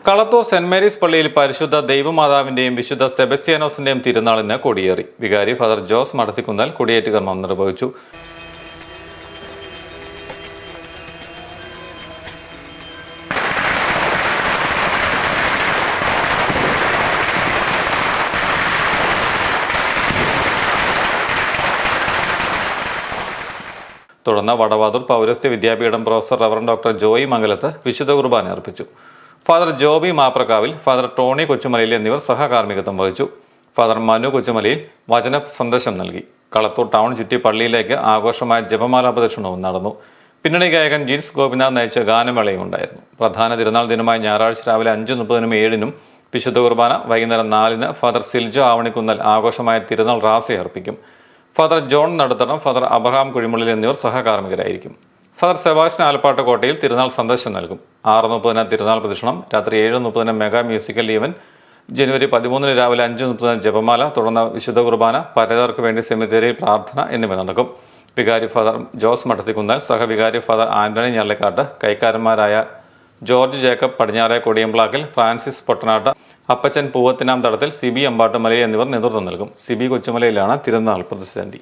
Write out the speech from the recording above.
Kalathur saint Mary's പള്ളിയിൽ പരിശുദ്ധ ദൈവമാതാവിന്റെയും വിശുദ്ധ സെബസ്ത്യാനോസിന്റെയും തിരുനാളിന് കൊടിയേറി. വികാരി ഫാദർ ജോസ് മടത്തിക്കുന്നൽ കൊടിയേറ്റ് കർമ്മം നിർവഹിച്ചു. തുടർന്ന് വടവാതൂർ പൗരസ്ത്യ വിദ്യാപീഠം പ്രൊഫസർ റവറൻഡ് ഡോക്ടർ ജോയി മംഗലത്ത് വിശുദ്ധ കുർബാന അർപ്പിച്ചു. Father Joby മാപ്രക്കാവിൽ, father Tony Kochumalayil എന്നിവർ സഹകാർമ്മികത്വം വഹിച്ചു. ഫാദർ മനു കൊച്ചുമലയിൽ വചന സന്ദേശം നൽകി. കളത്തൂർ ടൗൺ ചുറ്റി പള്ളിയിലേക്ക് ആഘോഷമായ ജപമാല പ്രദക്ഷിണവും നടന്നു. പിന്നണി ഗായകൻ ജീൻസ് ഗോപിനാഥ് നയിച്ച ഗാനമേളയും ഉണ്ടായിരുന്നു. പ്രധാന തിരുനാൾ ദിനമായ ഞായറാഴ്ച രാവിലെ 5:30-നും 7:00-നും വിശുദ്ധ കുർബാന, വൈകുന്നേരം 4:00-ന് ഫാദർ സിൽജോ ആവണിക്കുന്നൽ ആഘോഷമായ തിരുനാൾ റാസി അർപ്പിക്കും. ഫാദർ ജോൺ നടുത്തണം, ഫാദർ അബ്രഹാം കുഴിമുള്ളിൽ എന്നിവർ സഹകാർമ്മികരായിരിക്കും. ഫാദർ സെബാസ്റ്റ്യൻ ആലപ്പാട്ട് കോട്ടയിൽ തിരുനാൾ സന്ദേശം നൽകും. 6:30-ന് തിരുനാൾ പ്രദക്ഷിണം, രാത്രി 7:30-ന് മെഗാ മ്യൂസിക്കൽ ഈവന്റ്, ജനുവരി 13-ന് രാവിലെ 5:30-ന് ജപമാല, തുടർന്ന് വിശുദ്ധ കുർബാന, പരേതർക്ക് വേണ്ടി സെമിത്തേരിയിൽ പ്രാർത്ഥന എന്നിവ നടക്കും. വികാരി ഫാദർ ജോസ് മഠത്തിക്കുന്നൽ, സഹവികാരി ഫാദർ ആന്റണി ഞള്ളിക്കാട്ട്, കൈക്കാരന്മാരായ George Jacob Padinjare Kodiyamplakkil, Francis പൊട്ടനാട്ട്, അപ്പച്ചൻ പൂവത്തിനാം തടത്തിൽ, സിബി അമ്പാട്ടുമലയിൽ എന്നിവർ നേതൃത്വം നൽകും. സിബി കൊച്ചുമലയിലാണ് തിരുനാൾ പ്രതിസന്ധി.